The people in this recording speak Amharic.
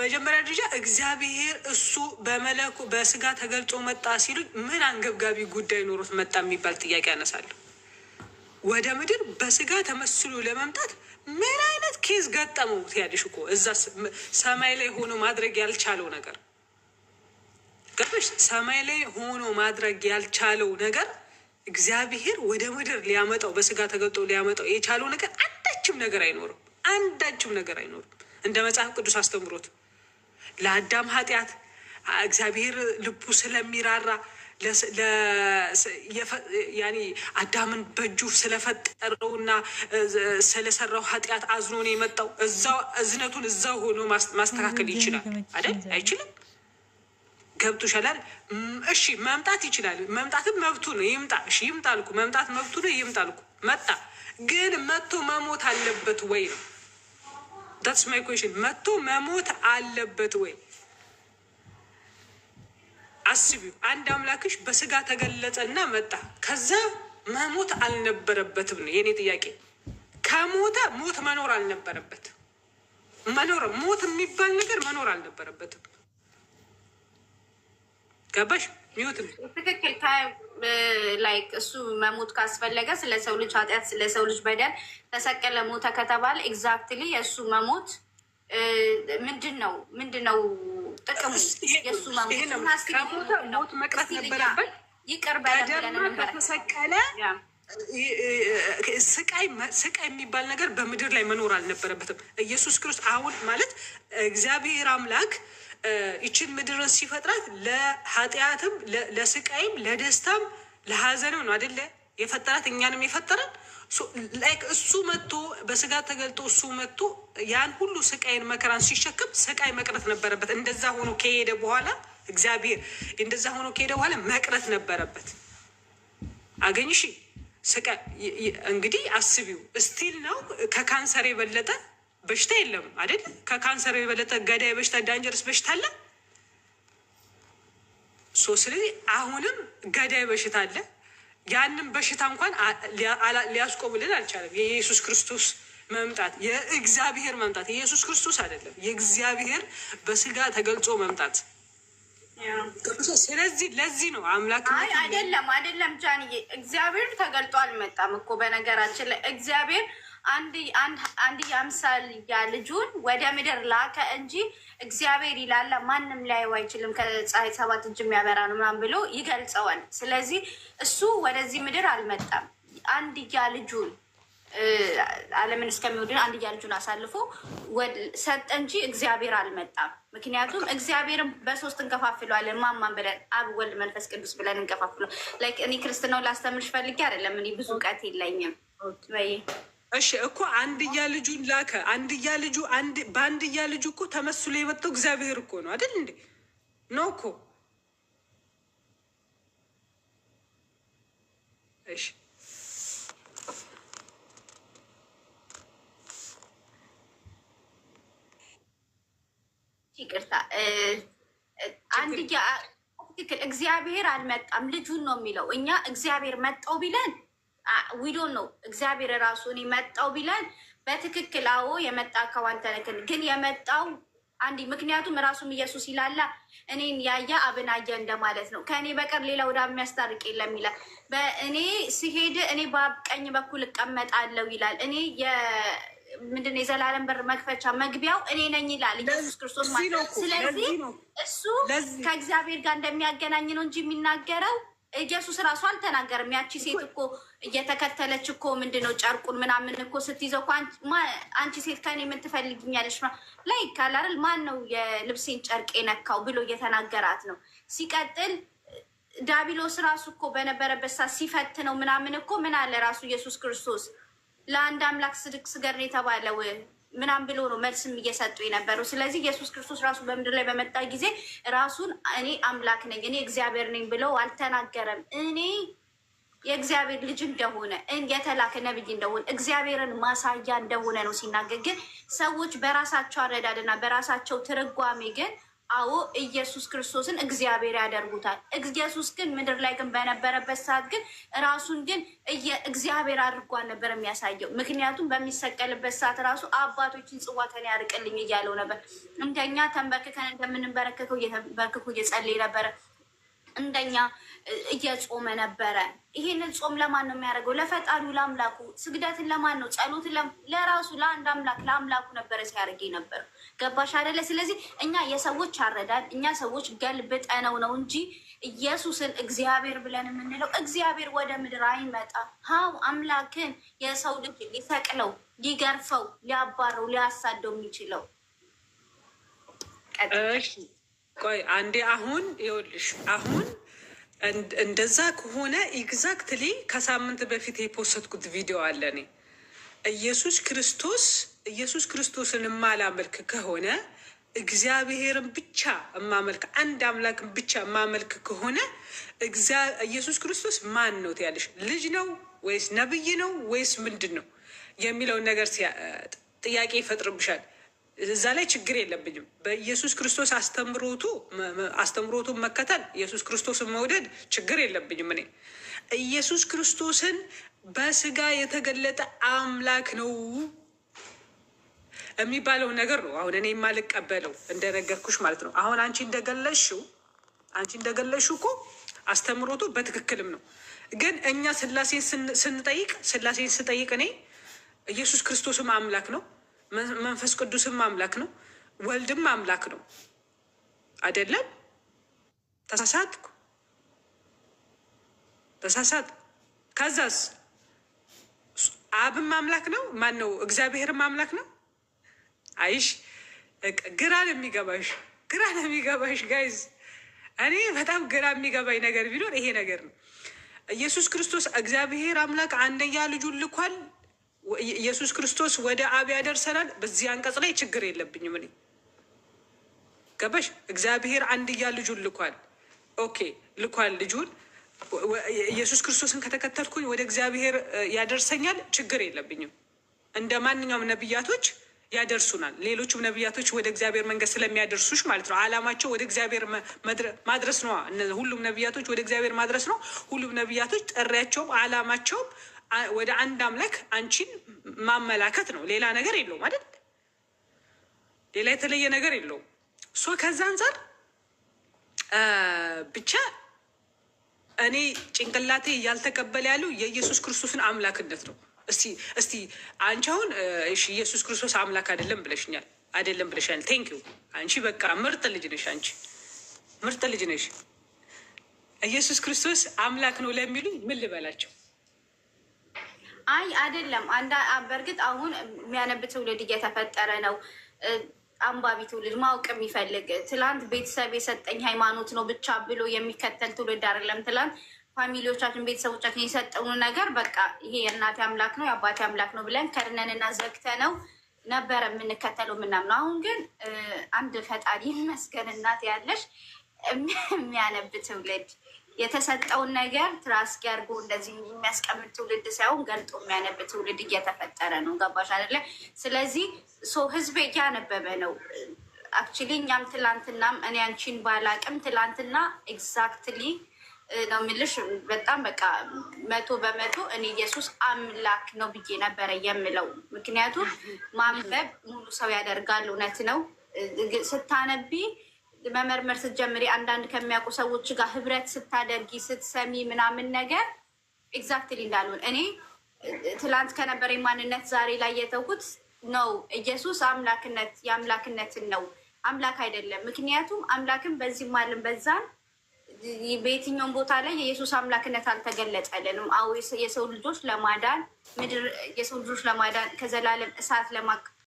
በመጀመሪያ ደረጃ እግዚአብሔር እሱ በመለኩ በስጋ ተገልጾ መጣ ሲሉኝ ምን አንገብጋቢ ጉዳይ ኖሮት መጣ የሚባል ጥያቄ ያነሳለሁ። ወደ ምድር በስጋ ተመስሎ ለመምጣት ምን አይነት ኬዝ ገጠመው ትያለሽ እኮ እዛ ሰማይ ላይ ሆኖ ማድረግ ያልቻለው ነገር ገባሽ? ሰማይ ላይ ሆኖ ማድረግ ያልቻለው ነገር እግዚአብሔር ወደ ምድር ሊያመጣው በስጋ ተገልጦ ሊያመጣው የቻለው ነገር አንዳችም ነገር አይኖርም። አንዳችም ነገር አይኖርም። እንደ መጽሐፍ ቅዱስ አስተምሮት ለአዳም ኃጢአት እግዚአብሔር ልቡ ስለሚራራ ያኔ አዳምን በእጁ ስለፈጠረውና ስለሰራው ኃጢአት አዝኖ ነው የመጣው። እዛው እዝነቱን እዛው ሆኖ ማስተካከል ይችላል አይደል? አይችልም? ገብቶሻል? እሺ መምጣት ይችላል። መምጣትም መብቱ ነው። ይምጣ። እሺ ይምጣ አልኩ። መምጣት መብቱ ነው። ይምጣ አልኩ። መጣ። ግን መጥቶ መሞት አለበት ወይ ነው? ዳትስ ማይ ኩዌሽን። መጥቶ መሞት አለበት ወይ? አስቢው። አንድ አምላክሽ በስጋ ተገለጸና መጣ። ከዛ መሞት አልነበረበትም ነው የኔ ጥያቄ። ከሞተ ሞት መኖር አልነበረበትም። ሞት የሚባል ነገር መኖር አልነበረበትም። ገባሽ? ሚዩት ትክክል። ላይክ እሱ መሞት ካስፈለገ ስለ ሰው ልጅ ኃጢአት ስለ ሰው ልጅ በደል ተሰቀለ ሞተ ከተባለ ኤግዛክትሊ የእሱ መሞት ምንድን ነው ጥቅሙ? የእሱ ሞት መቅረት ነበረበት። ይቅር ከተሰቀለ ስቃይ የሚባል ነገር በምድር ላይ መኖር አልነበረበትም። ኢየሱስ ክርስቶስ አሁን ማለት እግዚአብሔር አምላክ ይችን ምድርን ሲፈጥራት ለኃጢአትም ለስቃይም ለደስታም ለሀዘንም ነው አደለ የፈጠራት? እኛንም የፈጠረን እሱ መጥቶ በስጋ ተገልጦ እሱ መጥቶ ያን ሁሉ ስቃይን መከራን ሲሸከም ስቃይ መቅረት ነበረበት። እንደዛ ሆኖ ከሄደ በኋላ እግዚአብሔር እንደዛ ሆኖ ከሄደ በኋላ መቅረት ነበረበት። አገኝሽ? ስቃይ እንግዲህ አስቢው። ስቲል ነው ከካንሰር የበለጠ በሽታ የለም አይደል? ከካንሰር የበለጠ ገዳይ በሽታ ዳንጀርስ በሽታ አለ? ስለዚህ አሁንም ገዳይ በሽታ አለ። ያንም በሽታ እንኳን ሊያስቆምልን አልቻለም። የኢየሱስ ክርስቶስ መምጣት የእግዚአብሔር መምጣት የኢየሱስ ክርስቶስ አይደለም፣ የእግዚአብሔር በስጋ ተገልጾ መምጣት። ስለዚህ ለዚህ ነው አምላክ አይደለም ጃንዬ፣ እግዚአብሔር ተገልጦ አልመጣም እኮ። በነገራችን ላይ እግዚአብሔር አንድ የአምሳልያ ልጁን ወደ ምድር ላከ እንጂ እግዚአብሔር ይላል ማንም ሊያየው አይችልም፣ ከፀሐይ 7 እጅ የሚያበራ ነው ምናምን ብሎ ይገልጸዋል። ስለዚህ እሱ ወደዚህ ምድር አልመጣም። አንድያ ልጁን ዓለምን እስከሚወድን አንድያ ልጁን አሳልፎ ሰጠ እንጂ እግዚአብሔር አልመጣም። ምክንያቱም እግዚአብሔርን በሶስት እንከፋፍለዋለን። ማማን ብለን አብ፣ ወልድ፣ መንፈስ ቅዱስ ብለን እንከፋፍለ። ላይክ እኔ ክርስትናውን ላስተምርሽ ፈልጌ አይደለም። እኔ ብዙ እውቀት የለኝም ወይ እሺ እኮ አንድያ ልጁን ላከ። በአንድያ ልጁ እኮ ተመስሎ የመጣው እግዚአብሔር እኮ ነው አይደል እንዴ? ነው እኮ። እሺ ይቅርታ፣ አንድያ ትክክል። እግዚአብሔር አልመጣም ልጁን ነው የሚለው። እኛ እግዚአብሔር መጣው ቢለን ዊዶን ነው እግዚአብሔር ራሱ እኔ መጣው ቢለን በትክክል አዎ የመጣ ከዋንተነክን ግን የመጣው አንዲ ምክንያቱም ራሱም ኢየሱስ ይላላ እኔን ያየ አብን አየ እንደማለት ነው። ከእኔ በቀር ሌላ ወደ የሚያስታርቅ የለም ይላል። በእኔ ሲሄድ እኔ በአብ ቀኝ በኩል እቀመጣለሁ ይላል። እኔ ምንድን የዘላለም በር መክፈቻ መግቢያው እኔ ነኝ ይላል ኢየሱስ ክርስቶስ ማለት። ስለዚህ እሱ ከእግዚአብሔር ጋር እንደሚያገናኝ ነው እንጂ የሚናገረው ኢየሱስ ራሱ አልተናገርም። ያቺ ሴት እኮ እየተከተለች እኮ ምንድነው ጨርቁን ምናምን እኮ ስትይዘው እኮ አንቺ ሴት ከኔ ምን ትፈልጊኛለሽ ላይ ካላል ማን ነው የልብሴን ጨርቅ የነካው ብሎ እየተናገራት ነው። ሲቀጥል ዳቢሎስ ራሱ እኮ በነበረበት ሰዓት ሲፈት ነው ምናምን እኮ ምን አለ ራሱ ኢየሱስ ክርስቶስ ለአንድ አምላክ ስገድ ነው የተባለው ምናምን ብሎ ነው መልስም እየሰጡ የነበረው። ስለዚህ ኢየሱስ ክርስቶስ ራሱ በምድር ላይ በመጣ ጊዜ ራሱን እኔ አምላክ ነኝ እኔ እግዚአብሔር ነኝ ብለው አልተናገረም። እኔ የእግዚአብሔር ልጅ እንደሆነ የተላከ ነብይ እንደሆነ እግዚአብሔርን ማሳያ እንደሆነ ነው ሲናገር። ግን ሰዎች በራሳቸው አረዳድና በራሳቸው ትርጓሜ ግን አዎ ኢየሱስ ክርስቶስን እግዚአብሔር ያደርጉታል። ኢየሱስ ግን ምድር ላይ ግን በነበረበት ሰዓት ግን ራሱን ግን እግዚአብሔር አድርጓል ነበር የሚያሳየው። ምክንያቱም በሚሰቀልበት ሰዓት ራሱ አባቶችን ጽዋ ከኔ ያርቅልኝ እያለው ነበር። እንደኛ ተንበርክከን እንደምንበረከከው እየተንበርክኩ እየጸለየ ነበረ። እንደኛ እየጾመ ነበረ። ይሄንን ጾም ለማን ነው የሚያደርገው? ለፈጣሪው ለአምላኩ። ስግደትን ለማን ነው? ጸሎትን ለራሱ ለአንድ አምላክ ለአምላኩ ነበረ ሲያደርግ ነበር። ገባሽ አይደለ? ስለዚህ እኛ የሰዎች አረዳድ እኛ ሰዎች ገልብጠነው ነው እንጂ ኢየሱስን እግዚአብሔር ብለን የምንለው እግዚአብሔር ወደ ምድር አይመጣ ሀው አምላክን የሰው ልጅ ሊሰቅለው ሊገርፈው ሊያባረው ሊያሳደው የሚችለው ቆይ አንዴ አሁን ይኸውልሽ አሁን እንደዛ ከሆነ ኤግዛክትሊ ከሳምንት በፊት የፖስትኩት ቪዲዮ አለ። እኔ ኢየሱስ ክርስቶስን የማላመልክ ከሆነ እግዚአብሔርን ብቻ የማመልክ አንድ አምላክን ብቻ የማመልክ ከሆነ ኢየሱስ ክርስቶስ ማን ነው ትያለሽ? ልጅ ነው ወይስ ነብይ ነው ወይስ ምንድን ነው የሚለውን ነገር ጥያቄ ይፈጥርብሻል። እዛ ላይ ችግር የለብኝም። በኢየሱስ ክርስቶስ አስተምሮቱን መከተል ኢየሱስ ክርስቶስን መውደድ ችግር የለብኝም። እኔ ኢየሱስ ክርስቶስን በስጋ የተገለጠ አምላክ ነው የሚባለው ነገር ነው አሁን እኔ የማልቀበለው እንደነገርኩሽ ማለት ነው። አሁን አንቺ እንደገለሽው እኮ አስተምሮቱ በትክክልም ነው። ግን እኛ ስላሴን ስጠይቅ እኔ ኢየሱስ ክርስቶስም አምላክ ነው፣ መንፈስ ቅዱስም አምላክ ነው፣ ወልድም አምላክ ነው አይደለም? ተሳሳትኩ። ከዛስ አብም አምላክ ነው። ማን ነው? እግዚአብሔርም አምላክ ነው። አይሽ ግራ ነው የሚገባሽ ጋይዝ። እኔ በጣም ግራ የሚገባኝ ነገር ቢኖር ይሄ ነገር ነው። ኢየሱስ ክርስቶስ እግዚአብሔር አምላክ አንደኛ ልጁን ልኳል። ኢየሱስ ክርስቶስ ወደ አብ ያደርሰናል። በዚህ አንቀጽ ላይ ችግር የለብኝም እኔ ገባሽ? እግዚአብሔር አንድያ ልጁን ልኳል። ኦኬ ልኳል ልጁን። ኢየሱስ ክርስቶስን ከተከተልኩኝ ወደ እግዚአብሔር ያደርሰኛል። ችግር የለብኝም። እንደ ማንኛውም ነቢያቶች ያደርሱናል። ሌሎችም ነቢያቶች ወደ እግዚአብሔር መንገድ ስለሚያደርሱሽ ማለት ነው። አላማቸው ወደ እግዚአብሔር ማድረስ ነው። ሁሉም ነቢያቶች ወደ እግዚአብሔር ማድረስ ነው። ሁሉም ነቢያቶች ጥሪያቸውም አላማቸውም ወደ አንድ አምላክ አንቺን ማመላከት ነው። ሌላ ነገር የለውም አይደል? ሌላ የተለየ ነገር የለውም። ከዛ አንጻር ብቻ እኔ ጭንቅላቴ እያልተቀበለ ያለው የኢየሱስ ክርስቶስን አምላክነት ነው። እስቲ አንቺ አሁን ኢየሱስ ክርስቶስ አምላክ አይደለም ብለሻል። ቴንክ ዩ። አንቺ በቃ ምርጥ ልጅ ነሽ። አንቺ ምርጥ ልጅ ነሽ። ኢየሱስ ክርስቶስ አምላክ ነው ለሚሉኝ ምን ልበላቸው? አይ አይደለም። በእርግጥ አሁን የሚያነብ ትውልድ እየተፈጠረ ነው። አንባቢ ትውልድ ማወቅ የሚፈልግ ትላንት ቤተሰብ የሰጠኝ ሃይማኖት ነው ብቻ ብሎ የሚከተል ትውልድ አይደለም። ትላንት ፋሚሊዎቻችን ቤተሰቦቻችን የሰጠውን ነገር በቃ ይሄ የእናቴ አምላክ ነው የአባቴ አምላክ ነው ብለን ከድነንና ዘግተ ነው ነበረ የምንከተለው ምናምነው። አሁን ግን አንድ ፈጣሪ ይመስገን እናት ያለሽ የሚያነብ ትውልድ የተሰጠውን ነገር ትራስኪ አድርጎ እንደዚህ የሚያስቀምጥ ትውልድ ሳይሆን ገልጦ የሚያነብ ትውልድ እየተፈጠረ ነው። ገባሽ አይደለ? ስለዚህ ህዝብ እያነበበ ነው። አክቹሊ እኛም ትላንትናም እኔ አንቺን ባላቅም ትላንትና ኤግዛክትሊ ነው የምልሽ በጣም በቃ 100% እኔ ኢየሱስ አምላክ ነው ብዬ ነበረ የምለው። ምክንያቱም ማንበብ ሙሉ ሰው ያደርጋል። እውነት ነው። ስታነቢ መመርመር ስትጀምሪ አንዳንድ ከሚያውቁ ሰዎች ጋር ህብረት ስታደርጊ ስትሰሚ ምናምን ነገር ኤግዛክትሊ እንዳልሆን እኔ ትላንት ከነበረኝ ማንነት ዛሬ ላይ የተውኩት ነው። ኢየሱስ የአምላክነትን ነው አምላክ አይደለም። ምክንያቱም አምላክን በዚህ ማለም በዛን በየትኛውም ቦታ ላይ የኢየሱስ አምላክነት አልተገለጸልንም። አዎ የሰው ልጆች ለማዳን ከዘላለም እሳት